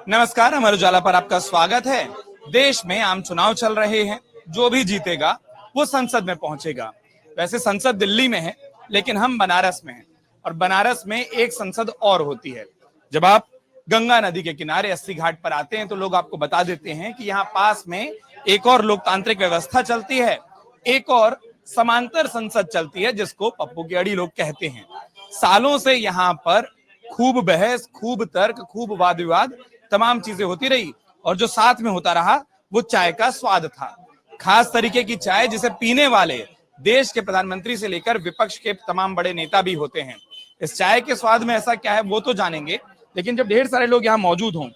नमस्कार, अमर उजाला पर आपका स्वागत है। देश में आम चुनाव चल रहे हैं। जो भी जीतेगा वो संसद में पहुंचेगा। वैसे संसद दिल्ली में है, लेकिन हम बनारस में हैं और बनारस में एक संसद और होती है। जब आप गंगा नदी के किनारे 80 घाट पर आते हैं तो लोग आपको बता देते हैं कि यहाँ पास में एक और लोकतांत्रिक व्यवस्था चलती है, एक और समांतर संसद चलती है जिसको पप्पू की अड़ी लोग कहते हैं। सालों से यहाँ पर खूब बहस, खूब तर्क, खूब वाद विवाद, तमाम चीजें होती रही और जो साथ में होता रहा वो चाय का स्वाद था। खास तरीके की चाय जिसे पीने वाले देश के प्रधानमंत्री से लेकर विपक्ष के तमाम बड़े नेता भी होते हैं। इस चाय के स्वाद में ऐसा क्या है वो तो जानेंगे, लेकिन जब ढेर सारे लोग यहाँ मौजूद हों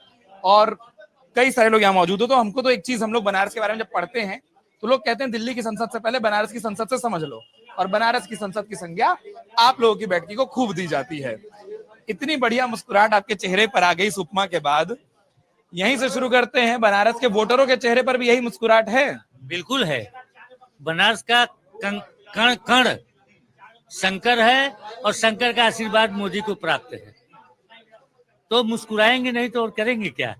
और कई सारे लोग यहाँ मौजूद हो तो हमको तो एक चीज, हम लोग बनारस के बारे में जब पढ़ते हैं तो लोग कहते हैं दिल्ली की संसद से पहले बनारस की संसद से समझ लो, और बनारस की संसद की संज्ञा आप लोगों की बैठकी को खूब दी जाती है। इतनी बढ़िया मुस्कुराहट आपके चेहरे पर आ गई इस उपमा के बाद। यहीं से शुरू करते हैं, बनारस के वोटरों के चेहरे पर भी यही मुस्कुराहट है? बिल्कुल है। बनारस का कण कण शंकर है और शंकर का आशीर्वाद मोदी को प्राप्त है, तो मुस्कुराएंगे नहीं तो और करेंगे क्या।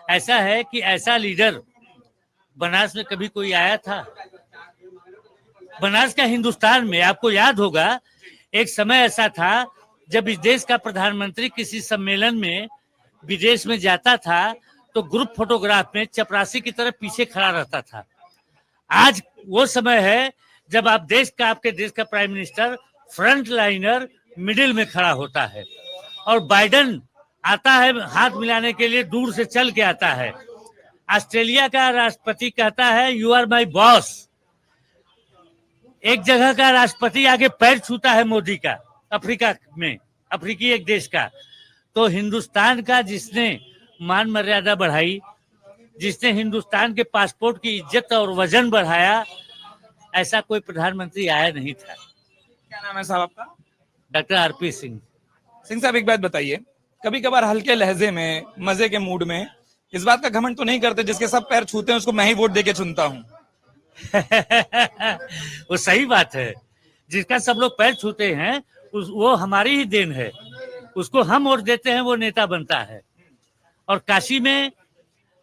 ऐसा है कि ऐसा लीडर बनारस में कभी कोई आया था? बनारस का हिंदुस्तान में आपको याद होगा एक समय ऐसा था जब इस देश का प्रधानमंत्री किसी सम्मेलन में विदेश में जाता था तो ग्रुप फोटोग्राफ में चपरासी की तरह पीछे खड़ा रहता था। आज वो समय है जब आपके देश का prime minister front liner middle में खड़ा होता है और बाइडेन आता है हाथ मिलाने के लिए, दूर से चल के आता है। ऑस्ट्रेलिया का राष्ट्रपति कहता है यू आर माई बॉस। एक जगह का राष्ट्रपति आगे पैर छूता है मोदी का, अफ्रीका में, अफ्रीकी एक देश का। तो हिंदुस्तान का जिसने मान मर्यादा बढ़ाई, जिसने हिंदुस्तान के पासपोर्ट की इज्जत और वजन बढ़ाया, ऐसा कोई प्रधानमंत्री आया नहीं था। क्या नाम है साहब आपका? Doctor RP Singh. सिंह साहब, एक बात बताइए, कभी कभार हल्के लहजे में, मजे के मूड में इस बात का घमंड तो नहीं करते जिसके सब पैर छूते हैं उसको मैं ही वोट देके चुनता हूँ? वो सही बात है। जिसका सब लोग पैर छूते हैं वो हमारी ही देन है। उसको हम वोट देते हैं, वो नेता बनता है। और काशी में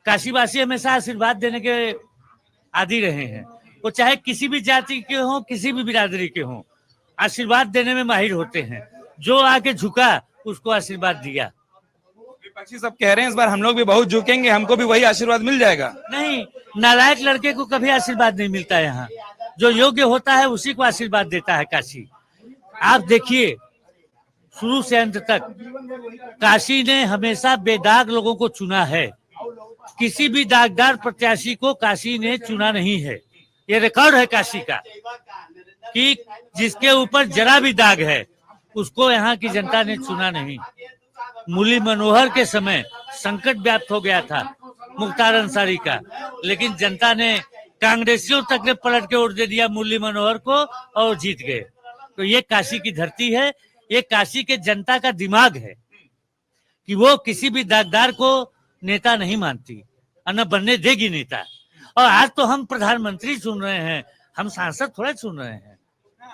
काशीवासी हमेशा आशीर्वाद देने के आदी रहे हैं। वो चाहे किसी भी जाति के हों, किसी भी बिरादरी के हों, आशीर्वाद देने में माहिर होते हैं। जो आके झुका उसको आशीर्वाद दिया। विपक्षी सब कह रहे हैं इस बार हम लोग भी बहुत झुकेंगे, हमको भी वही आशीर्वाद मिल जाएगा। नहीं, नालायक लड़के को कभी आशीर्वाद नहीं मिलता। यहाँ जो योग्य होता है उसी को आशीर्वाद देता है काशी। आप देखिए शुरू से अंत तक काशी ने हमेशा बेदाग लोगों को चुना है। किसी भी दागदार प्रत्याशी को काशी ने चुना नहीं है। ये रिकॉर्ड है काशी का कि जिसके ऊपर जरा भी दाग है उसको यहाँ की जनता ने चुना नहीं। मुरली मनोहर के समय संकट व्याप्त हो गया था मुख्तार अंसारी का, लेकिन जनता ने, कांग्रेसियों तक ने पलट के वोट दे दिया मुरली मनोहर को और जीत गए। तो ये काशी की धरती है, ये काशी के जनता का दिमाग है कि वो किसी भी दागदार को नेता नहीं मानती और न बनने देगी नेता। और आज तो हम प्रधानमंत्री चुन रहे हैं, हम सांसद थोड़े चुन रहे हैं।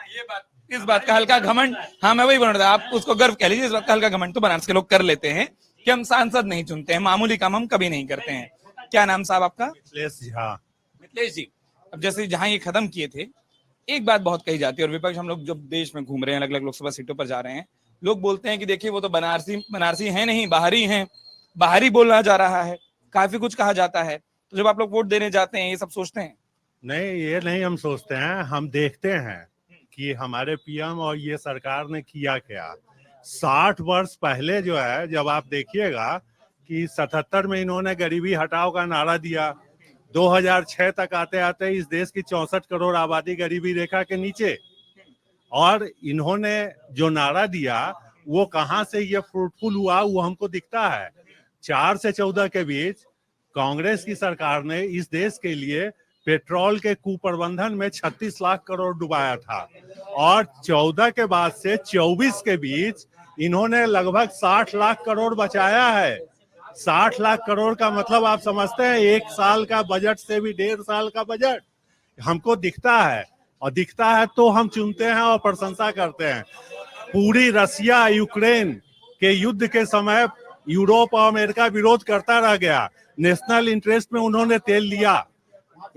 ये बात, इस बात का हल्का घमंड, हाँ मैं वही बोल रहा था, आप उसको गर्व कह लीजिए। इस बात का हल्का घमंड तो बनारस के लोग कर लेते हैं कि हम सांसद नहीं चुनते हैं, मामूली काम हम कभी नहीं करते हैं। क्या नाम साहब आपका? मिथिलेश झा। मिथिलेश जी, अब जैसे जहां ये खत्म किए थे, एक बात बहुत कही जाती है और विपक्ष, हम लोग जब देश में घूम रहे हैं, अलग अलग लोकसभा सीटों पर जा रहे हैं, लोग बोलते हैं कि देखिए वो तो बनारसी है नहीं, बाहरी हैं, बाहरी बोलना जा रहा है, काफी कुछ कहा जाता है। तो जब आप लोग वोट देने जाते हैं ये सब सोचते हैं? नहीं, ये नहीं हम सोचते हैं, हम देखते हैं कि हमारे पीएम और ये सरकार ने किया क्या। 60 वर्ष पहले जो है, जब आप देखिएगा कि 77 में इन्होंने गरीबी हटाओ का नारा दिया, 2006 तक आते आते इस देश की 64 करोड़ आबादी गरीबी रेखा के नीचे, और इन्होंने जो नारा दिया वो कहां से ये फ्रूटफुल हुआ वो हमको दिखता है। 4 से 14 के बीच कांग्रेस की सरकार ने इस देश के लिए पेट्रोल के कुप्रबंधन में 36 लाख करोड़ डुबाया था, और 14 के बाद से 24 के बीच इन्होंने लगभग 60 लाख करोड़ बचाया है। 60 लाख करोड़ का मतलब आप समझते हैं, एक साल का बजट से भी 1.5 साल का बजट हमको दिखता है, और दिखता है तो हम चुनते हैं और प्रशंसा करते हैं। पूरी रसिया यूक्रेन के युद्ध के समय यूरोप और अमेरिका विरोध करता रह गया। नेशनल इंटरेस्ट में उन्होंने तेल लिया।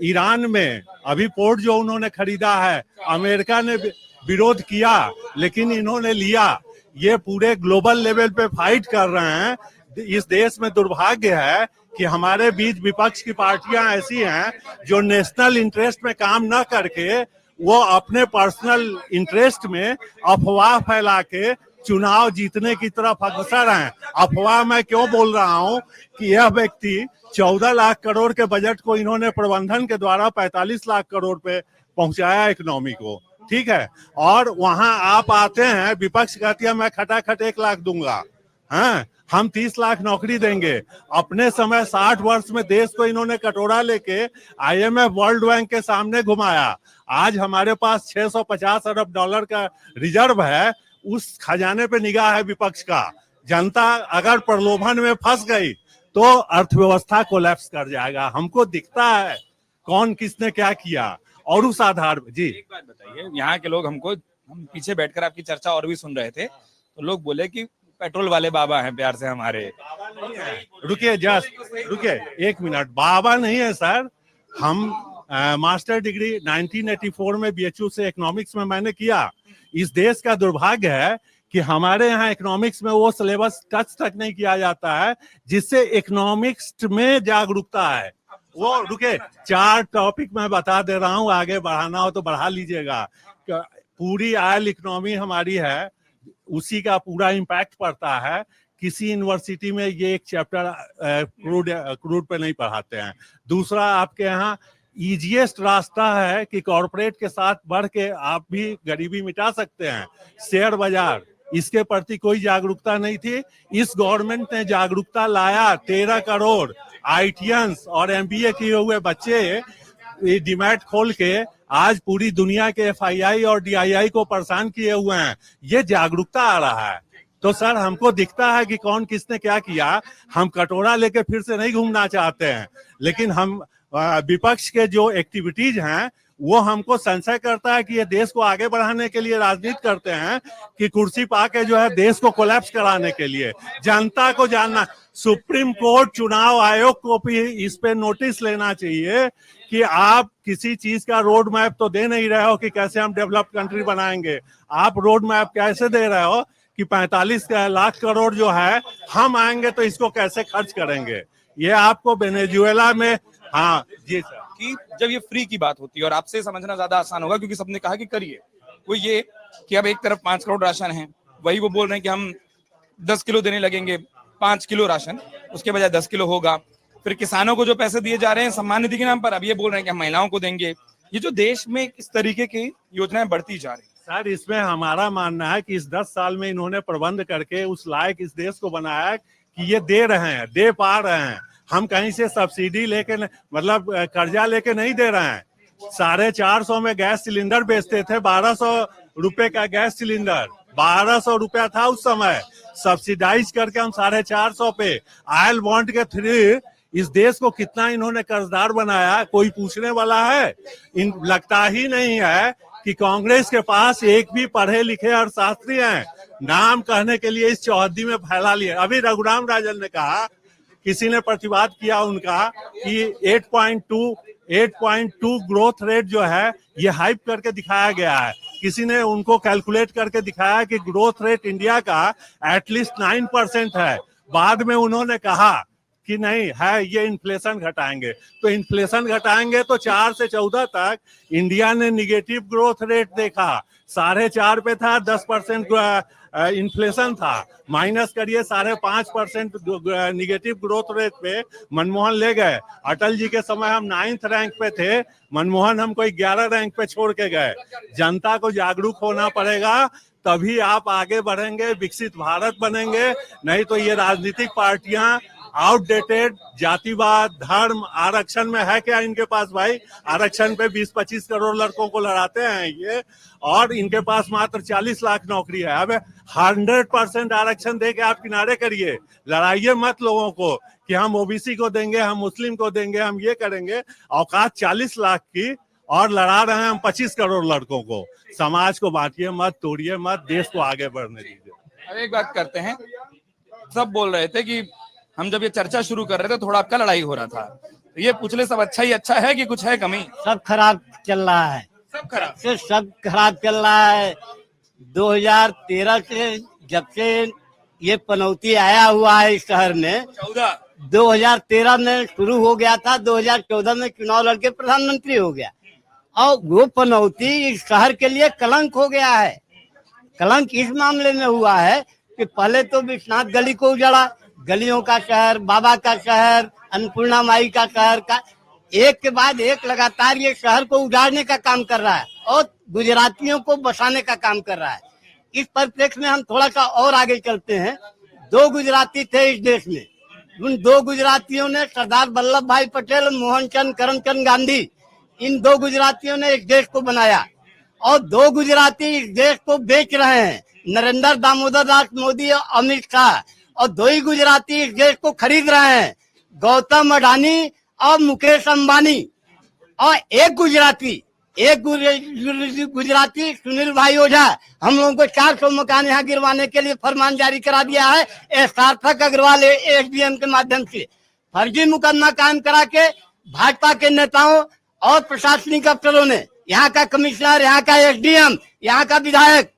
ईरान में अभी पोर्ट जो उन्होंने खरीदा है, अमेरिका ने विरोध किया लेकिन इन्होंने लिया। ये पूरे ग्लोबल लेवल पे फाइट कर रहे हैं। इस देश में दुर्भाग्य है कि हमारे बीच विपक्ष की पार्टियां ऐसी हैं जो नेशनल इंटरेस्ट में काम न करके वो अपने पर्सनल इंटरेस्ट में अफवाह फैला के चुनाव जीतने की तरफ अग्रसर हैं। अफवाह मैं क्यों बोल रहा हूं कि यह व्यक्ति 14 लाख करोड़ के बजट को इन्होंने प्रबंधन के द्वारा 45 लाख करोड़ पे पहुंचाया इकोनॉमी को, ठीक है। और वहां आप आते हैं, विपक्ष कहती है मैं खटाखट 1 लाख दूंगा, हाँ हम 30 लाख नौकरी देंगे। अपने समय 60 वर्ष में देश को इन्होंने कटोरा लेके IMF वर्ल्ड बैंक के सामने घुमाया। आज हमारे पास 650 अरब डॉलर का रिजर्व है, उस खजाने पे निगाह है विपक्ष का। जनता अगर प्रलोभन में फंस गई तो अर्थव्यवस्था कोलैप्स कर जाएगा। हमको दिखता है कौन किसने क्या किया और उस आधार पर। जी एक बात बताइए, यहाँ के लोग हम पीछे बैठकर आपकी चर्चा और भी सुन रहे थे, तो लोग बोले कि पेट्रोल वाले बाबा हैं प्यार से हमारे। रुकिए जस्ट रुकिए 1 मिनट, बाबा नहीं है सर। हम मास्टर डिग्री 1984 में BHU से इकोनॉमिक्स में मैंने किया। इस देश का दुर्भाग्य है कि हमारे यहाँ इकोनॉमिक्स में वो सिलेबस टच तक नहीं किया जाता है जिससे इकोनॉमिक्स में जागरूकता है। वो रुके 4 टॉपिक मैं बता दे रहा हूँ, आगे बढ़ाना हो तो बढ़ा लीजिएगा। पूरी ऑयल इकोनॉमी हमारी है, उसी का पूरा इम्पैक्ट पड़ता है। किसी यूनिवर्सिटी में ये एक चैप्टर क्रूड पे नहीं पढ़ाते हैं। दूसरा, आपके यहाँ इजीएस्ट रास्ता है कि कॉर्पोरेट के साथ बढ़ के आप भी गरीबी मिटा सकते हैं। शेयर बाजार, इसके प्रति कोई जागरूकता नहीं थी। इस गवर्नमेंट ने जागरूकता लाया। 13 करोड़ IITians और MBA किए हुए बच्चे डीमैट खोल के आज पूरी दुनिया के FII और DII को परेशान किए हुए हैं। ये जागरूकता आ रहा है। तो सर हमको दिखता है कि कौन किसने क्या किया। हम कटोरा लेके फिर से नहीं घूमना चाहते हैं, लेकिन हम विपक्ष के जो एक्टिविटीज हैं वो हमको संशय करता है कि ये देश को आगे बढ़ाने के लिए राजनीति करते हैं कि कुर्सी पाके जो है देश को कोलैप्स कराने के लिए। जनता को जानना, सुप्रीम कोर्ट चुनाव आयोग को भी इस पे नोटिस लेना चाहिए कि आप किसी चीज का रोड मैप तो दे नहीं रहे हो कि कैसे हम डेवलप्ड कंट्री बनाएंगे। आप रोड मैप कैसे दे रहे हो कि 45 लाख करोड़ जो है हम आएंगे तो इसको कैसे खर्च करेंगे। ये आपको वेनेजुएला में, हाँ जी सर, कि जब ये फ्री की बात होती है और आपसे समझना ज्यादा आसान होगा क्योंकि सबने कहा कि करिए, वो ये कि अब एक तरफ 5 करोड़ राशन है, वही वो बोल रहे हैं कि हम 10 किलो देने लगेंगे, 5 किलो राशन उसके बजाय 10 किलो होगा। फिर किसानों को जो पैसे दिए जा रहे हैं सम्मान निधि के नाम पर, अब ये बोल रहे हैं कि हम महिलाओं को देंगे। ये जो देश में इस तरीके की योजनाएं बढ़ती जा रही है सर, इसमें हमारा मानना है कि इस 10 साल में इन्होंने प्रबंध करके उस लायक इस देश को बनाया है कि ये दे रहे हैं, दे पा रहे हैं। हम कहीं से सब्सिडी लेके मतलब कर्जा लेके नहीं दे रहे हैं। 450 में गैस सिलेंडर बेचते थे, 1200 रुपए का गैस सिलेंडर, 1200 रुपया था उस समय। सब्सिडाइज करके हम 450 पे ऑयल बॉन्ड के थ्रू इस देश को कितना इन्होंने कर्जदार बनाया, कोई पूछने वाला है? लगता ही नहीं है कि कांग्रेस के पास एक भी पढ़े लिखे अर्थशास्त्री हैं। नाम कहने के लिए इस चौहद्दी में फैला लिए। अभी रघुराम राजन ने कहा, किसी ने प्रतिवाद किया उनका कि 8.2 ग्रोथ रेट जो है ये हाइप करके दिखाया गया है। किसी ने उनको कैलकुलेट करके दिखाया कि ग्रोथ रेट इंडिया का एटलीस्ट 9% है। बाद में उन्होंने कहा कि नहीं है, ये इन्फ्लेशन घटाएंगे। तो इन्फ्लेशन घटाएंगे तो 4 से 14 तक इंडिया ने निगेटिव ग्रोथ रेट देखा। 4.5 पे था, 10% इन्फ्लेशन था। माइनस करिए 5.5% निगेटिव ग्रोथ रेट पे मनमोहन ले गए। अटल जी के समय हम 9th रैंक पे थे, मनमोहन हमको 11 रैंक पे छोड़ के गए। जनता को जागरूक होना पड़ेगा, तभी आप आगे बढ़ेंगे, विकसित भारत बनेंगे। नहीं तो ये राजनीतिक पार्टियां आउटडेटेड, जातिवाद, धर्म, आरक्षण में है क्या इनके पास भाई? आरक्षण पे 20-25 करोड़ लड़कों को लड़ाते हैं ये, और इनके पास मात्र 40 लाख नौकरी है। अब 100% आरक्षण दे के आप किनारे करिए, लड़ाइए मत लोगों को कि हम ओबीसी को देंगे, हम मुस्लिम को देंगे, हम ये करेंगे। औकात 40 लाख की और लड़ा रहे हैं हम 25 करोड़ लड़कों को। समाज को बांटिए मत, तोड़िए मत, देश को आगे बढ़ने दीजिए। अब एक बात करते हैं, सब बोल रहे थे कि हम जब ये चर्चा शुरू कर रहे थे थोड़ा आपका लड़ाई हो रहा था, तो ये पूछ ले सब अच्छा ही अच्छा है कि कुछ है कमी? सब खराब चल रहा है, सब खराब। सब खराब चल रहा है। 2013 से जब से ये पनौती आया हुआ है इस शहर में, 2013 में शुरू हो गया था, 2014 में चुनाव लड़के प्रधानमंत्री हो गया, और वो पनौती इस शहर के लिए कलंक हो गया है। कलंक इस मामले में हुआ है कि पहले तो विश्वनाथ गली को उजाड़ा, गलियों का शहर, बाबा का शहर, अन्नपूर्णा माई का शहर का, एक के बाद एक लगातार ये शहर को उजाड़ने का काम कर रहा है और गुजरातियों को बसाने का काम कर रहा है। इस परिप्रेक्ष्य में हम थोड़ा सा और आगे चलते हैं। 2 गुजराती थे इस देश में, उन 2 गुजरातियों ने सरदार वल्लभ भाई पटेल, मोहनचंद करमचंद गांधी, इन 2 गुजरातियों ने इस देश को बनाया, और 2 गुजराती इस देश को बेच रहे हैं, नरेंद्र दामोदर दास मोदी और अमित शाह, और 2 ही गुजराती इस देश को खरीद रहे हैं, गौतम अडानी और मुकेश अंबानी। और एक गुजराती सुनील भाई ओझा हम लोगों को 400 मकान यहाँ गिरवाने के लिए फरमान जारी करा दिया है सार्थक अग्रवाल एसडीएम के माध्यम से। फर्जी मुकदमा कायम करा के भाजपा के नेताओं और प्रशासनिक अफसरों ने, यहाँ का कमिश्नर, यहाँ का एसडीएम, यहाँ का विधायक,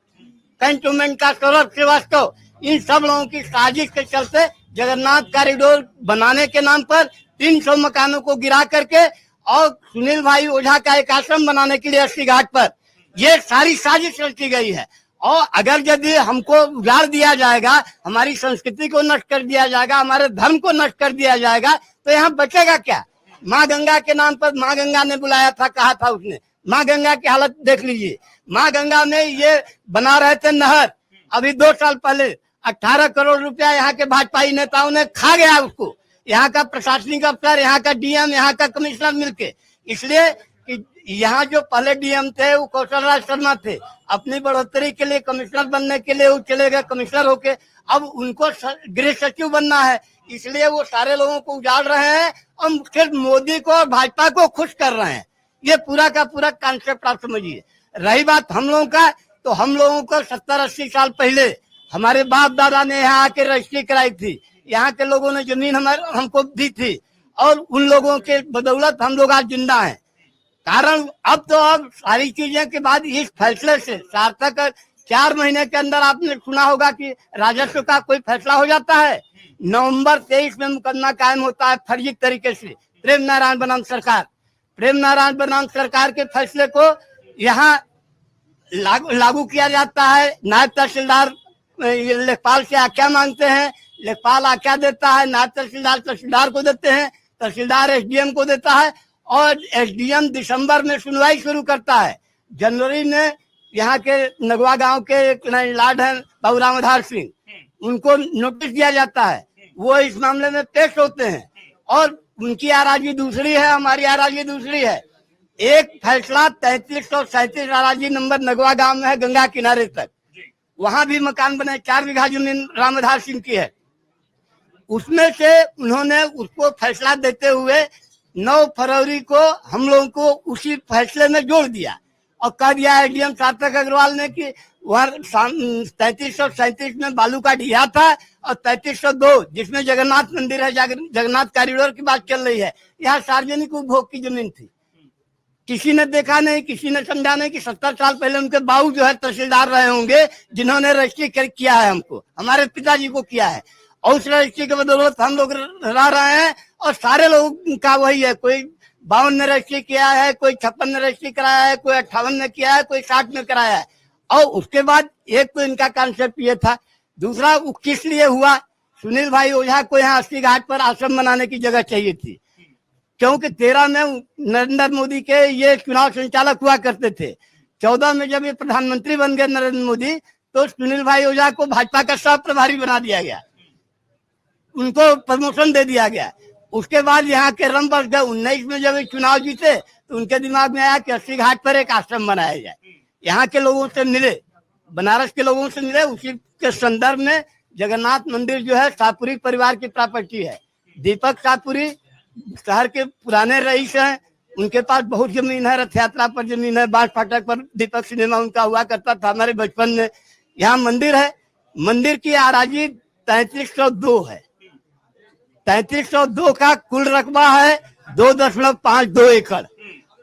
कैंटोनमेंट का सौरभ श्रीवास्तव, इन सब लोगों की साजिश के चलते जगन्नाथ कॉरिडोर बनाने के नाम पर 300 मकानों को गिरा करके और सुनील भाई ओझा का एक आश्रम बनाने के लिए 80 घाट पर ये सारी साजिश रची गई है। और अगर यदि हमको उजाड़ दिया जाएगा, हमारी संस्कृति को नष्ट कर दिया जाएगा, हमारे धर्म को नष्ट कर दिया जाएगा, तो यहाँ बचेगा क्या? माँ गंगा के नाम पर माँ गंगा ने बुलाया था, कहा था उसने, माँ गंगा की हालत देख लीजिए। माँ गंगा में ये बना रहे थे नहर, अभी 2 साल पहले 18 करोड़ रुपया यहाँ के भाजपाई नेताओं ने खा गया उसको, यहाँ का प्रशासनिक अफसर, यहाँ का डीएम, यहाँ का कमिश्नर मिलके। इसलिए कि यहाँ जो पहले डीएम थे वो कौशल राज शर्मा थे, अपनी बढ़ोतरी के लिए कमिश्नर बनने के लिए वो चले गए कमिश्नर होके, अब उनको गृह सचिव बनना है, इसलिए वो सारे लोगों को उजाड़ रहे हैं और सिर्फ मोदी को और भाजपा को खुश कर रहे हैं। ये पूरा का पूरा कॉन्सेप्ट आप समझिए। रही बात हम लोगों का, तो हम लोगों को 70-80 साल पहले हमारे बाप दादा ने यहाँ आके रजिस्ट्री कराई थी, यहाँ के लोगों ने जमीन हमको दी थी, और उन लोगों के बदौलत हम लोग आज जिंदा हैं। कारण अब सारी चीजें के बाद इस फैसले से सार्थक 4 महीने के अंदर आपने सुना होगा कि राजस्व का कोई फैसला हो जाता है। नवंबर 23 में मुकदमा कायम होता है फर्जी तरीके से। प्रेम नारायण बनाम सरकार के फैसले को यहाँ लागू किया जाता है। नायब तहसीलदार लेखपाल से आज्ञा मांगते हैं, लेखपाल आज्ञा देता है, नायब तहसीलदार को देते हैं, तहसीलदार एसडीएम को देता है, और एसडीएम दिसंबर में सुनवाई शुरू करता है। जनवरी में यहाँ के नगवा गांव के एक लैंडलॉर्ड हैं बाबूराम आधार सिंह, उनको नोटिस दिया जाता है, वो इस मामले में पेश होते हैं, और उनकी आराजी दूसरी है, हमारी आराजी दूसरी है। एक फैसला 3337 आराजी नंबर नगवा गांव में है, गंगा किनारे तक, वहां भी मकान बने, 4 बीघा जमीन रामधार सिंह की है। उसमें से उन्होंने उसको फैसला देते हुए 9 फरवरी को हम लोगों को उसी फैसले में जोड़ दिया और कह दिया एडीएम सार्थक अग्रवाल ने कि वह 3337 में बालू का ढिया था, और 3302 जिसमें जगन्नाथ मंदिर है, जगन्नाथ कॉरिडोर की बात चल रही है, यहाँ सार्वजनिक उपभोग की जमीन थी। किसी ने देखा नहीं, किसी ने समझा नहीं कि 70 साल पहले उनके बाबू जो है तहसीलदार रहे होंगे, जिन्होंने रजिस्ट्री किया है, हमको, हमारे पिताजी को किया है, और उस रजिस्ट्री के बदौलत हम लोग रह रहे हैं। और सारे लोगों का वही है, कोई 52 में रजिस्ट्री किया है, कोई 56 में रजिस्ट्री कराया है, कोई 58 में किया है, कोई 60 में कराया है। और उसके बाद एक तो इनका कॉन्सेप्ट ये था, दूसरा वो किस लिए हुआ, सुनील भाई ओझा को यहाँ 80 घाट पर आश्रम बनाने की जगह चाहिए थी, क्योंकि 13 में नरेंद्र मोदी के ये चुनाव संचालक हुआ करते थे। 14 में जब ये प्रधानमंत्री बन गए नरेंद्र मोदी, तो सुनील भाई ओझा को भाजपा का सह प्रभारी बना दिया गया, उनको प्रमोशन दे दिया गया। उसके बाद यहाँ के रम बस गए। 19 में जब ये चुनाव जीते तो उनके दिमाग में आया कि 80 घाट पर एक आश्रम बनाया जाए। यहाँ के लोगों से मिले, बनारस के लोगों से मिले, उसी के संदर्भ में जगन्नाथ मंदिर जो है शाहपुरी परिवार की प्रॉपर्टी है। दीपक शाहपुरी शहर के पुराने रईस हैं, उनके पास बहुत जमीन है, रथ यात्रा पर जमीन है, बांस फाटक पर दीपक सिनेमा उनका हुआ करता था हमारे बचपन में। यहाँ मंदिर है, मंदिर की आराजी 3302 है। 3302 का कुल रकबा है 2.52 एकड़।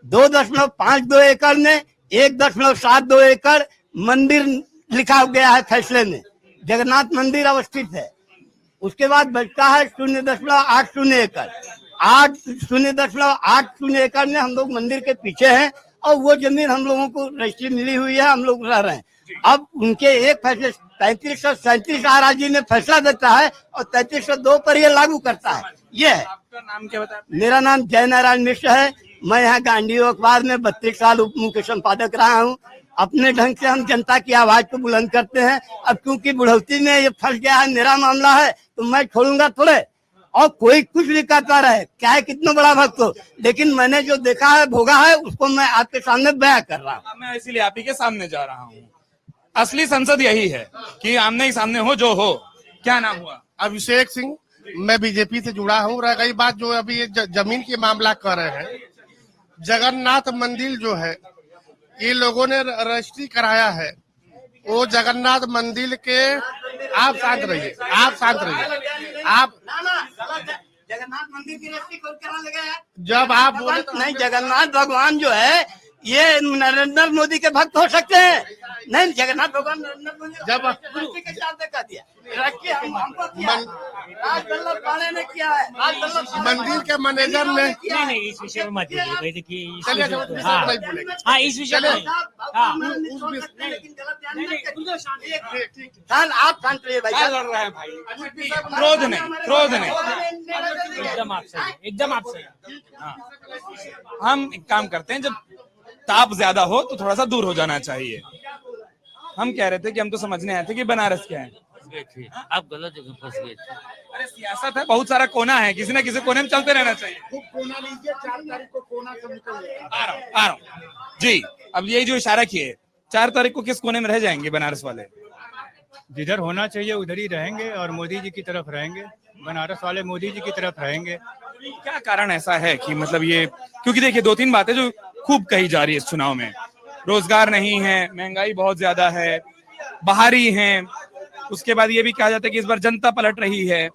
2.52 एकड़ में 1.72 एकड़ मंदिर लिखा गया है फैसले में, जगन्नाथ मंदिर अवस्थित है। उसके बाद बचता है 0.80 एकड़। 0.80 एकड़ में हम लोग मंदिर के पीछे हैं और वो जमीन हम लोगों को रजिस्ट्री मिली हुई है, हम लोग रह रहे हैं। अब उनके एक फैसले 3337 आरजी में फैसला देता है और 3302 पर ये लागू करता है। ये है। आपका नाम क्या बताया? मेरा नाम जय नारायण मिश्र है। मैं यहाँ गांधी अखबार में 32 साल उप मुख्य संपादक रहा हूँ। अपने ढंग से हम जनता की आवाज को बुलंद करते हैं। अब क्योंकि बुढ़ौती में ये फंस गया है, मेरा मामला है, तो मैं छोड़ूंगा थोड़े। और कोई कुछ भी कहता रहे, क्या है कितना बड़ा भक्त हो, लेकिन मैंने जो देखा है भोगा है उसको मैं आपके सामने बयां कर रहा हूँ। मैं इसीलिए आप ही के सामने जा रहा हूँ। असली संसद यही है कि आमने ही सामने हो जो हो। क्या नाम हुआ? अभिषेक सिंह, मैं बीजेपी से जुड़ा हूँ। रह गई बात जो अभी ये जमीन की मामला कर रहे हैं, जगन्नाथ मंदिर जो है ये लोगों ने रजिस्ट्री कराया है। वो जगन्नाथ मंदिर के, आप शांत रहिए, आप शांत रहिए। आप जगन्नाथ मंदिर की रजिस्ट्री कौन करा लगा? जब आप बोले तो नहीं, जगन्नाथ भगवान जो है ये नरेंद्र मोदी के भक्त हो सकते हैं। नहीं, जगन्नाथ भगवान नरेंद्र मोदी जब रजिस्ट्री के साथ देखा दिया, रजिस्ट्री हमको किया है। राजवल्लभ पाले ने किया है। मंदिर के मैनेजर ने, नहीं इस विषय में मत बोलिए भाई, देखिए इस चलिए विषय उस में- विषय में नहीं बोलेंगे। हाँ इस विषय में आप शांत रहिए भाई। क्या लड़ रहा है भाई? क्रोध नहीं, क्रोध नहीं। एकदम आप सही, एकदम आप सही। हम एक काम करते हैं, जब ताप ज्यादा हो तो थोड़ा सा दूर हो जाना चाहिए। हम कह रहे थे कि हम तो समझने आए थे कि बनारस क्या है। देखिए आप गलत जगह फंस गए थे। अरे सियासत है, बहुत सारा कोना है, किसी ना किसी कोने में चलते रहना चाहिए। आ रहा हूँ जी। अब यही जो इशारा किए, 4 तारीख को किस कोने में रह जाएंगे बनारस वाले? जिधर होना चाहिए उधर ही रहेंगे और मोदी जी की तरफ रहेंगे। बनारस वाले मोदी जी की तरफ रहेंगे। क्या कारण ऐसा है कि मतलब ये, क्योंकि देखिए 2-3 बातें जो खूब कही जा रही है इस चुनाव में, रोजगार नहीं है, महंगाई बहुत ज्यादा है, बाहरी हैं, उसके बाद ये भी कहा जाता है कि इस बार जनता पलट रही है।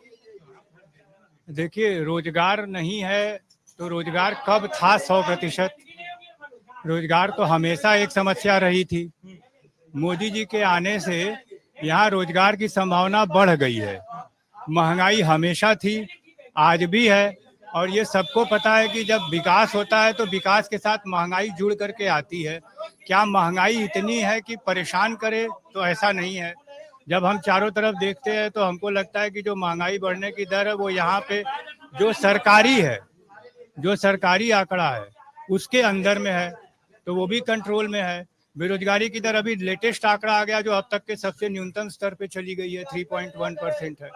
देखिए रोजगार नहीं है तो रोजगार कब था 100%? रोजगार तो हमेशा एक समस्या रही थी। मोदी जी के आने से यहाँ रोजगार की संभावना बढ़ गई है। महंगाई हमेशा थी, आज भी है, और ये सबको पता है कि जब विकास होता है तो विकास के साथ महंगाई जुड़ करके आती है। क्या महंगाई इतनी है कि परेशान करे? तो ऐसा नहीं है। जब हम चारों तरफ देखते हैं तो हमको लगता है कि जो महंगाई बढ़ने की दर है वो यहाँ पे जो सरकारी है, जो सरकारी आंकड़ा है उसके अंदर में है, तो वो भी कंट्रोल में है। बेरोजगारी की दर अभी लेटेस्ट आंकड़ा आ गया जो अब तक के सबसे न्यूनतम स्तर पे चली गई है, 3.1% है।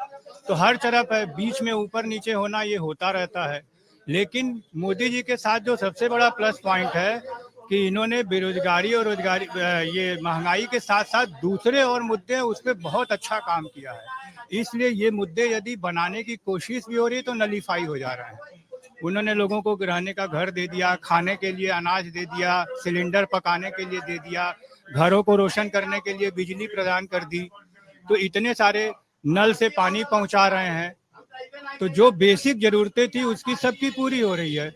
तो हर तरफ है, बीच में ऊपर नीचे होना ये होता रहता है। लेकिन मोदी जी के साथ जो सबसे बड़ा प्लस पॉइंट है कि इन्होंने बेरोजगारी और रोजगारी, ये महंगाई के साथ साथ दूसरे और मुद्दे उस पर बहुत अच्छा काम किया है। इसलिए ये मुद्दे यदि बनाने की कोशिश भी हो रही है तो नलीफाई हो जा रहा है। उन्होंने लोगों को रहने का घर दे दिया, खाने के लिए अनाज दे दिया, सिलेंडर पकाने के लिए दे दिया, घरों को रोशन करने के लिए बिजली प्रदान कर दी। तो इतने सारे नल से पानी पहुंचा रहे हैं, तो जो बेसिक जरूरतें थी उसकी सबकी पूरी हो रही है।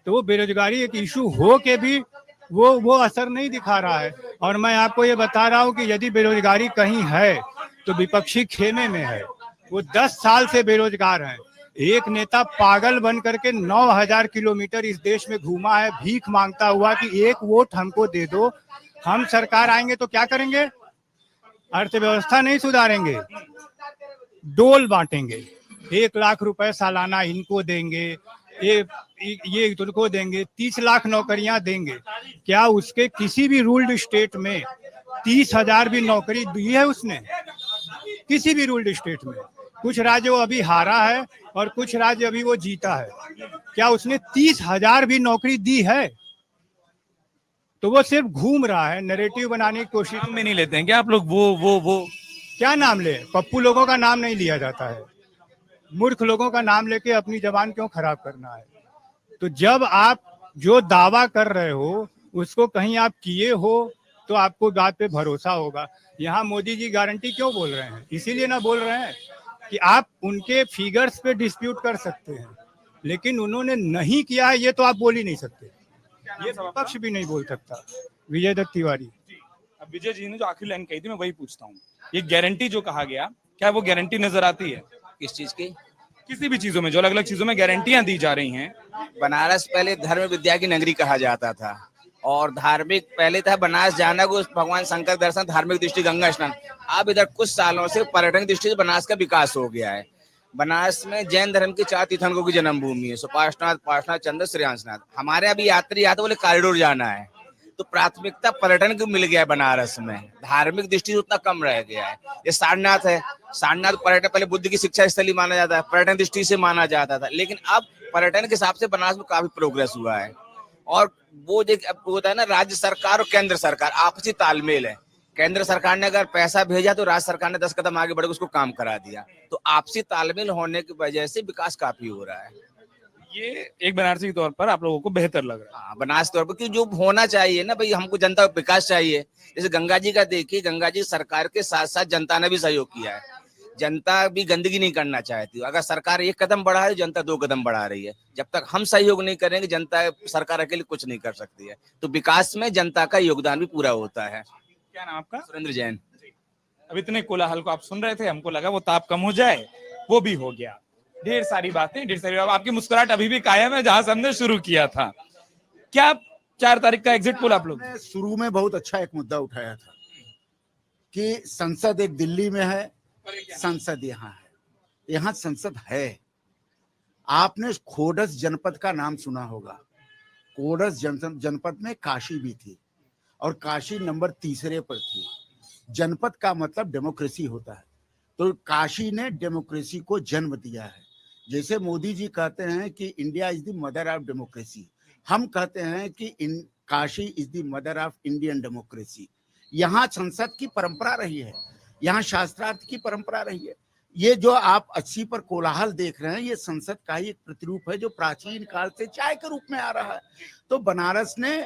तो वो बेरोजगारी एक इशू हो के भी वो असर नहीं दिखा रहा है। और मैं आपको ये बता रहा हूँ कि यदि बेरोजगारी कहीं है तो विपक्षी खेमे में है। वो 10 साल से बेरोजगार हैं। एक नेता पागल बन करके 9000 किलोमीटर इस देश में घूमा है भीख मांगता हुआ कि एक वोट हमको दे दो, हम सरकार आएंगे तो क्या करेंगे? अर्थव्यवस्था नहीं सुधारेंगे, डोल बांटेंगे, 1 लाख रुपए सालाना इनको देंगे, ये तुमको देंगे, 30 लाख नौकरियां देंगे। क्या उसके किसी भी रूल्ड स्टेट में 30,000 भी नौकरी दी है उसने? किसी भी रूल्ड स्टेट में? कुछ राज्य वो अभी हारा है और कुछ राज्य अभी वो जीता है। क्या उसने 30,000 भी नौकरी दी है? तो वो सिर्फ घूम रहा है, नैरेटिव बनाने की कोशिश नाम में नहीं लेते हैं क्या आप लोग? वो क्या नाम ले? पप्पू लोगों का नाम नहीं लिया जाता है। मूर्ख लोगों का नाम लेके अपनी जबान क्यों खराब करना है? तो जब आप जो दावा कर रहे हो उसको कहीं आप किए हो तो आपको बात पे भरोसा होगा। यहाँ मोदी जी गारंटी क्यों बोल रहे हैं? इसीलिए ना बोल रहे हैं कि आप उनके फिगर्स पे डिस्प्यूट कर सकते हैं, लेकिन उन्होंने नहीं किया है ये तो आप बोल ही नहीं सकते। ये पक्ष भी नहीं बोल सकता। विजय दत्त तिवारी। अब विजय जी ने जो आखिरी लाइन कही थी मैं वही पूछता हूँ, ये गारंटी जो कहा गया, क्या वो गारंटी नजर आती है? किस चीज की? किसी भी चीजों में, जो अलग अलग चीजों में गारंटियां दी जा रही हैं। बनारस पहले धर्म विद्या की नगरी कहा जाता था और धार्मिक पहले था बनारस जाना को भगवान शंकर दर्शन, धार्मिक दृष्टि गंगा स्नान। अब इधर कुछ सालों से पर्यटन दृष्टि से बनारस का विकास हो गया है। बनारस में जैन धर्म के 4 तीर्थंकरों की जन्मभूमि है, सुपार्श्वनाथ, पार्श्वनाथ, चंद्र, श्रेयांसनाथ। हमारे अभी यात्री आते बोले कॉरिडोर जाना है, तो प्राथमिकता पर्यटन को मिल गया है बनारस में, धार्मिक दृष्टि से उतना कम रह गया है। ये सारनाथ है, सारनाथ पर्यटन पहले बुद्ध की शिक्षा स्थली माना जाता है, पर्यटन दृष्टि से माना जाता था, लेकिन अब पर्यटन के हिसाब से बनारस में काफी प्रोग्रेस हुआ है। और वो जो होता है ना, राज्य सरकार और केंद्र सरकार आपसी तालमेल है। केंद्र सरकार ने अगर पैसा भेजा तो राज्य सरकार ने 10 कदम आगे बढ़ के उसको काम करा दिया, तो आपसी तालमेल होने की वजह से विकास काफी हो रहा है। ये एक बनारसी के तौर पर आप लोगों को बेहतर लग रहा है? हाँ, बनारस तौर पर, क्योंकि जो होना चाहिए ना भाई, हमको जनता का विकास चाहिए। जैसे गंगा जी का देखिए, गंगा जी सरकार के साथ साथ जनता ने भी सहयोग किया है। जनता भी गंदगी नहीं करना चाहती। अगर सरकार 1 कदम बढ़ा है, जनता 2 कदम बढ़ा रही है। जब तक हम सहयोग नहीं करेंगे, जनता, सरकार अकेले कुछ नहीं कर सकती है। तो विकास में जनता का योगदान भी पूरा होता है। क्या नाम आपका? सुरेंद्र जैन। अब इतने कोलाहल को आप सुन रहे थे, हमको लगा वो ताप कम हो जाए, वो भी हो गया। ढेर सारी बातें, ढेर सारी बात। आपकी मुस्कुराहट अभी भी कायम है जहां से हमने शुरू किया था। क्या 4 तारीख का एग्जिट पोल आप लोग? शुरू में बहुत अच्छा एक मुद्दा उठाया था कि संसद एक दिल्ली में है, संसद यहाँ है। यहाँ संसद है। आपने खोडस जनपद का नाम सुना होगा। खोडस जनपद में काशी भी थी और काशी नंबर 3 पर थी। जनपद का मतलब डेमोक्रेसी होता है, तो काशी ने डेमोक्रेसी को जन्म दिया है। जैसे मोदी जी कहते हैं कि India is the mother of democracy, हम कहते हैं कि Kashi is the mother of Indian democracy. यहाँ संसद की परंपरा रही है, यहाँ शास्त्रार्थ की परंपरा रही है। ये जो आप 80 पर कोलाहल देख रहे हैं, ये संसद का ही एक प्रतिरूप है जो प्राचीन काल से चाय के रूप में आ रहा है। तो बनारस ने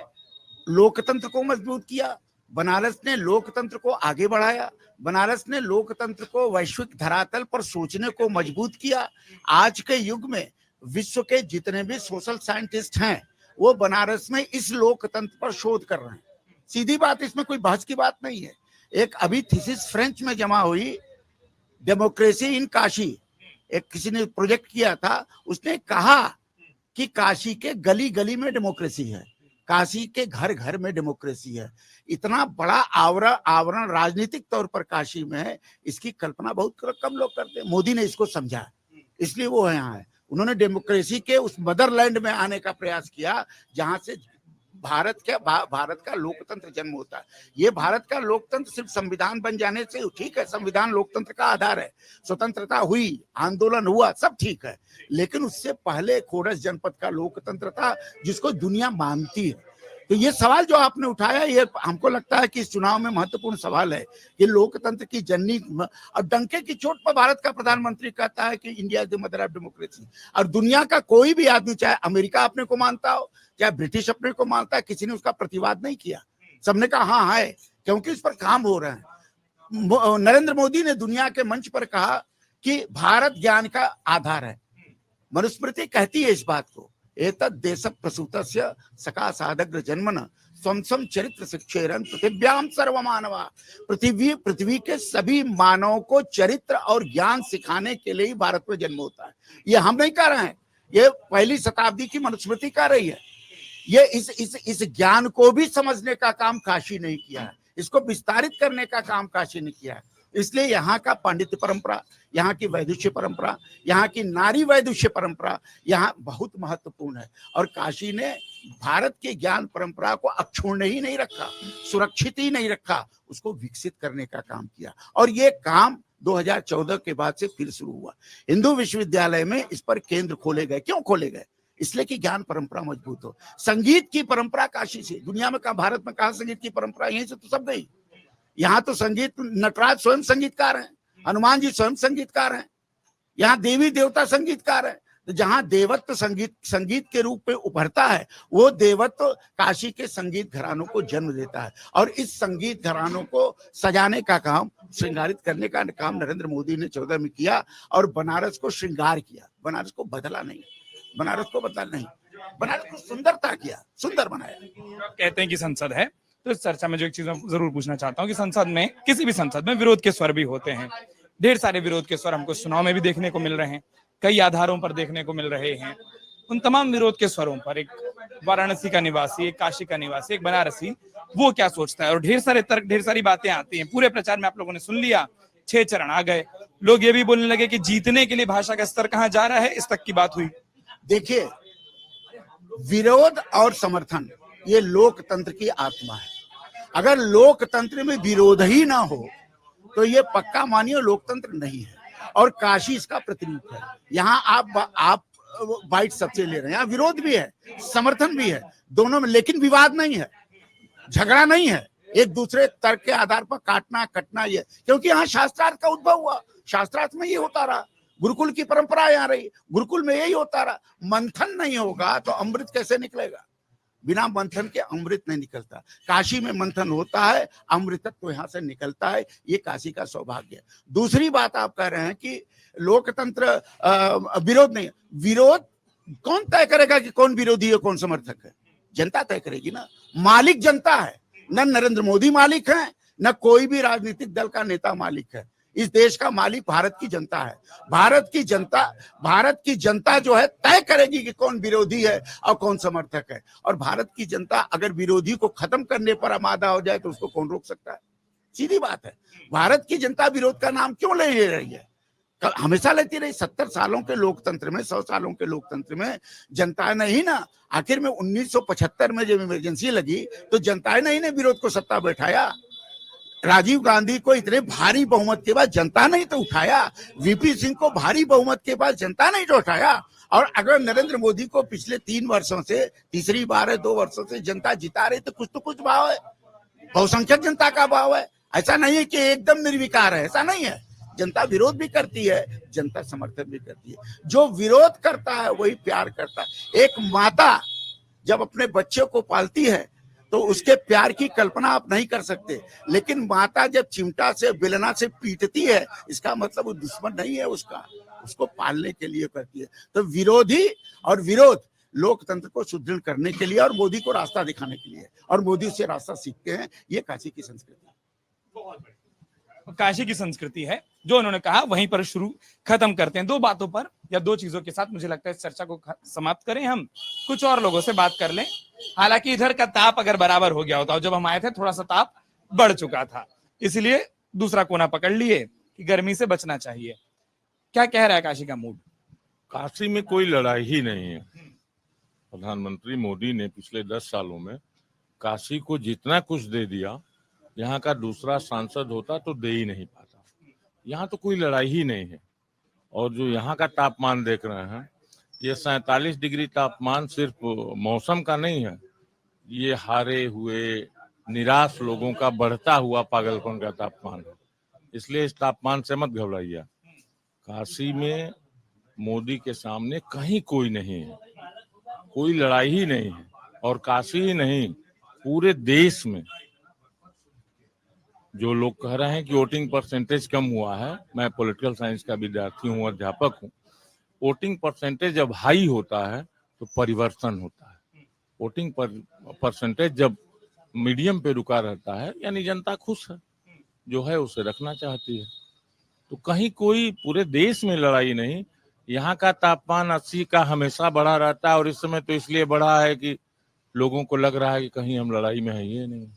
लोकतंत्र को मजबूत किया, बनारस ने लोकतंत्र को आगे बढ़ाया, बनारस ने लोकतंत्र को वैश्विक धरातल पर सोचने को मजबूत किया। आज के युग में विश्व के जितने भी सोशल साइंटिस्ट हैं, वो बनारस में इस लोकतंत्र पर शोध कर रहे हैं। सीधी बात, इसमें कोई बहस की बात नहीं है। एक अभी थीसिस फ्रेंच में जमा हुई, डेमोक्रेसी इन काशी, एक किसी ने प्रोजेक्ट किया था, उसने कहा कि काशी के गली गली में डेमोक्रेसी है, काशी के घर घर में डेमोक्रेसी है। इतना बड़ा आवरण राजनीतिक तौर पर काशी में है, इसकी कल्पना बहुत कम लोग करते हैं। मोदी ने इसको समझा, इसलिए वो यहाँ है। उन्होंने डेमोक्रेसी के उस मदरलैंड में आने का प्रयास किया जहां से भारत का लोकतंत्र जन्म होता है। ये भारत का लोकतंत्र सिर्फ संविधान बन जाने से ठीक है, संविधान लोकतंत्र का आधार है, स्वतंत्रता हुई, आंदोलन हुआ, सब ठीक है, लेकिन उससे पहले खोडस जनपद का लोकतंत्र था जिसको दुनिया मानती है। तो ये सवाल जो आपने उठाया, ये हमको लगता है कि इस चुनाव में महत्वपूर्ण सवाल है। ये लोकतंत्र की जननी और डंके की चोट पर भारत का प्रधानमंत्री कहता है कि India is the mother of democracy. और दुनिया का कोई भी आदमी, चाहे अमेरिका अपने को मानता हो, चाहे ब्रिटिश अपने को मानता है, किसी ने उसका प्रतिवाद नहीं किया। सबने कहा हाँ है, क्योंकि इस पर काम हो रहे हैं। नरेंद्र मोदी ने दुनिया के मंच पर कहा कि भारत ज्ञान का आधार है। मनुस्मृति कहती है इस बात को, एतद् देश प्रसूतस्य सका सादग्र जन्मन स्वम स्वम चरित्र शिक्षेरन पृथिव्याम सर्वमानवा। पृथ्वी के सभी मानवों को चरित्र और ज्ञान सिखाने के लिए ही भारत में जन्म होता है। ये हम नहीं कर रहे हैं, ये 1ली शताब्दी की मनुस्मृति कर रही है। ये इस ज्ञान को भी समझने का काम काशी नहीं किया है, इसको विस्तारित करने का काम काशी ने किया है। इसलिए यहाँ का पांडित्य परंपरा, यहाँ की वैदुष्य परंपरा, यहाँ की नारी वैदुष्य परंपरा यहाँ बहुत महत्वपूर्ण है। और काशी ने भारत के ज्ञान परंपरा को अक्षुण्ण ही नहीं रखा, सुरक्षित ही नहीं रखा, उसको विकसित करने का काम किया। और ये काम 2014 के बाद से फिर शुरू हुआ। हिंदू विश्वविद्यालय में इस पर केंद्र खोले गए। क्यों खोले गए? इसलिए कि ज्ञान परंपरा मजबूत हो। संगीत की परंपरा काशी से, दुनिया में कहा, भारत में कहा संगीत की परंपरा, यहीं से तो सब गई। यहाँ तो संगीत, नटराज स्वयं संगीतकार हैं, हनुमान जी स्वयं संगीतकार हैं, यहाँ देवी देवता संगीतकार हैं। तो जहाँ देवत्व संगीत के रूप में उभरता है, वो देवत्व काशी के संगीत घरानों को जन्म देता है। और इस संगीत घरानों को सजाने का काम श्रृंगारित करने का काम नरेंद्र मोदी ने 14 में किया और बनारस को श्रृंगार किया। बनारस को बदला नहीं, बनारस को बदला नहीं, बनारस को सुंदरता किया, सुंदर बनाया। कहते हैं कि संसद है, तो इस चर्चा में जो एक चीज मैं जरूर पूछना चाहता हूँ कि संसद में, किसी भी संसद में विरोध के स्वर भी होते हैं। ढेर सारे विरोध के स्वर हमको चुनाव में भी देखने को मिल रहे हैं, कई आधारों पर देखने को मिल रहे हैं। उन तमाम विरोध के स्वरों पर एक वाराणसी का निवासी, एक काशी का निवासी, एक बनारसी, वो क्या सोचता है? और ढेर सारे तर्क, ढेर सारी बातें आती हैं। पूरे प्रचार में आप लोगों ने सुन लिया, 6 चरण आ गए। लोग ये भी बोलने लगे कि जीतने के लिए भाषा का स्तर कहाँ जा रहा है, इस तक की बात हुई। देखिए, विरोध और समर्थन ये लोकतंत्र की आत्मा है। अगर लोकतंत्र में विरोध ही ना हो तो ये पक्का मानिए लोकतंत्र नहीं है। और काशी इसका प्रतिरूप है। यहाँ आप बाइट सबसे ले रहे हैं, यहाँ विरोध भी है, समर्थन भी है, दोनों में, लेकिन विवाद नहीं है, झगड़ा नहीं है, एक दूसरे तर्क के आधार पर काटना कटना, ये क्योंकि यहाँ शास्त्रार्थ का उद्भव हुआ, शास्त्रार्थ में ये होता रहा, गुरुकुल की परंपरा यहाँ रही, गुरुकुल में यही होता रहा। मंथन नहीं होगा तो अमृत कैसे निकलेगा? बिना मंथन के अमृत नहीं निकलता। काशी में मंथन होता है, अमृतत्व यहाँ से निकलता है, ये काशी का सौभाग्य है। दूसरी बात आप कह रहे हैं कि लोकतंत्र विरोध नहीं, विरोध कौन तय करेगा कि कौन विरोधी है कौन समर्थक है? जनता तय करेगी ना। मालिक जनता है, न नरेंद्र मोदी मालिक है, न कोई भी राजनीतिक दल का नेता मालिक है। इस देश का मालिक भारत की जनता है। भारत की जनता जो है तय करेगी कि कौन विरोधी है और कौन समर्थक है। और भारत की जनता अगर विरोधी को खत्म करने पर आमादा हो जाए तो उसको कौन रोक सकता है? सीधी बात है। भारत की जनता विरोध का नाम क्यों ले रही है? हमेशा लेती रही। 70 सालों के लोकतंत्र में, 100 सालों के लोकतंत्र में जनता ने ही ना, आखिर में 1975 में जब इमरजेंसी लगी तो जनता ने ही ने विरोध को सत्ता बैठाया। राजीव गांधी को इतने भारी बहुमत के बाद जनता ने तो उठाया, वीपी सिंह को भारी बहुमत के बाद जनता ने तो उठाया। और अगर नरेंद्र मोदी को पिछले 3 वर्षों से, तीसरी बार है, 2 वर्षों से जनता जिता रही, तो कुछ भाव है, बहुसंख्यक जनता का भाव है। ऐसा नहीं है कि एकदम निर्विकार है, ऐसा नहीं है। जनता विरोध भी करती है, जनता समर्थन भी करती है। जो विरोध करता है वही प्यार करता है। एक माता जब अपने बच्चे को पालती है तो उसके प्यार की कल्पना आप नहीं कर सकते, लेकिन माता जब चिमटा से, बेलना से पीटती है, इसका मतलब वो दुश्मन नहीं है उसका, उसको पालने के लिए करती है। तो विरोधी और विरोध लोकतंत्र को सुदृढ़ करने के लिए और मोदी को रास्ता दिखाने के लिए, और मोदी से रास्ता सीखते हैं। ये काशी की संस्कृति है। काशी की संस्कृति है, जो उन्होंने कहा वहीं पर शुरू खत्म करते हैं। 2 बातों पर या 2 चीजों के साथ मुझे लगता है इस चर्चा को समाप्त करें। हम कुछ और लोगों से बात कर लें। हालांकि इधर का ताप अगर बराबर हो गया होता, जब हम आए थे थोड़ा सा ताप बढ़ चुका था, इसलिए दूसरा कोना पकड़ लिए कि गर्मी से बचना चाहिए। क्या कह रहा है काशी का मूड? काशी में कोई लड़ाई ही नहीं है। प्रधानमंत्री मोदी ने पिछले 10 सालों में काशी को जितना कुछ दे दिया, यहाँ का दूसरा सांसद होता तो दे ही नहीं पाता। यहाँ तो कोई लड़ाई ही नहीं है। और जो यहाँ का तापमान देख रहे हैं, ये 47 डिग्री तापमान सिर्फ मौसम का नहीं है, ये हारे हुए निराश लोगों का बढ़ता हुआ पागलपन का तापमान है। इसलिए इस तापमान से मत घबराइए। काशी में मोदी के सामने कहीं कोई नहीं है, कोई लड़ाई ही नहीं है। और काशी ही नहीं, पूरे देश में जो लोग कह रहे हैं कि वोटिंग परसेंटेज कम हुआ है, मैं पॉलिटिकल साइंस का विद्यार्थी हूँ, अध्यापक हूँ। वोटिंग परसेंटेज जब हाई होता है तो परिवर्तन होता है। वोटिंग परसेंटेज जब मीडियम पे रुका रहता है, यानी जनता खुश है, जो है उसे रखना चाहती है। तो कहीं कोई पूरे देश में लड़ाई नहीं। यहाँ का तापमान 80 का हमेशा बढ़ा रहता है, और इस समय तो इसलिए बढ़ा है कि लोगों को लग रहा है कि कहीं हम लड़ाई में है। ये नहीं,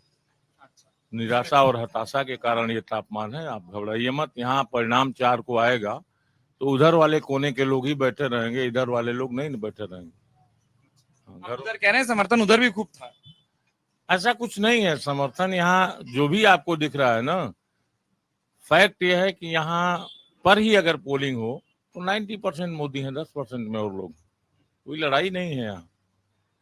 निराशा और हताशा के कारण ये तापमान है। आप घबराइए मत। यहाँ परिणाम 4 को आएगा तो उधर वाले कोने के लोग ही बैठे रहेंगे, इधर वाले लोग नहीं बैठे रहेंगे। उधर कह रहे हैं समर्थन उधर भी खूब था। ऐसा कुछ नहीं है। समर्थन यहाँ जो भी आपको दिख रहा है ना, फैक्ट ये है कि यहाँ पर ही अगर पोलिंग हो तो 90% मोदी है, 10% में और लोग। कोई लड़ाई नहीं है यहाँ,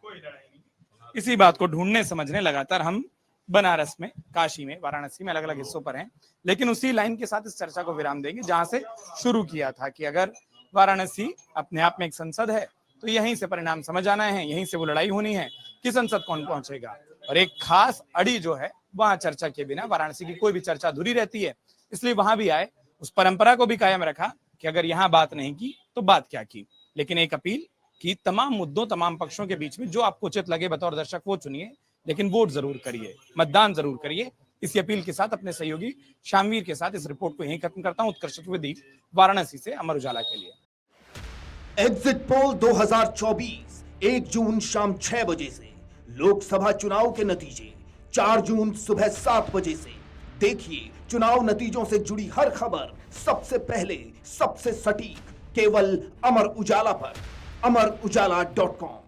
कोई लड़ाई नहीं। इसी बात को ढूंढने समझने लगातार हम बनारस में, काशी में, वाराणसी में अलग अलग हिस्सों पर हैं। लेकिन उसी लाइन के साथ इस चर्चा को विराम देंगे जहां से शुरू किया था कि अगर वाराणसी अपने आप में एक संसद है तो यहीं से परिणाम समझ आना है, यहीं से वो लड़ाई होनी है कि संसद कौन पहुंचेगा। और एक खास अड़ी जो है वहां चर्चा के बिना वाराणसी की कोई भी चर्चा अधूरी रहती है। इसलिए वहां भी आए, उस परंपरा को भी कायम रखा कि अगर यहाँ बात नहीं की तो बात क्या की। लेकिन एक अपील कि तमाम मुद्दों, तमाम पक्षों के बीच में जो आपको उचित लगे बतौर दर्शक वो चुनिए, लेकिन वोट जरूर करिए, मतदान जरूर करिए। इसी अपील के साथ अपने सहयोगी शामवीर के साथ इस रिपोर्ट को यहीं खत्म करता हूं। उत्कर्ष चतुर्वेदी, वाराणसी से अमर उजाला के लिए। एग्जिट पोल 2024 1 जून शाम 6 बजे से, लोकसभा चुनाव के नतीजे 4 जून सुबह 7 बजे से। देखिए चुनाव नतीजों से जुड़ी हर खबर सबसे पहले, सबसे सटीक, केवल अमर उजाला पर, amarujala.com।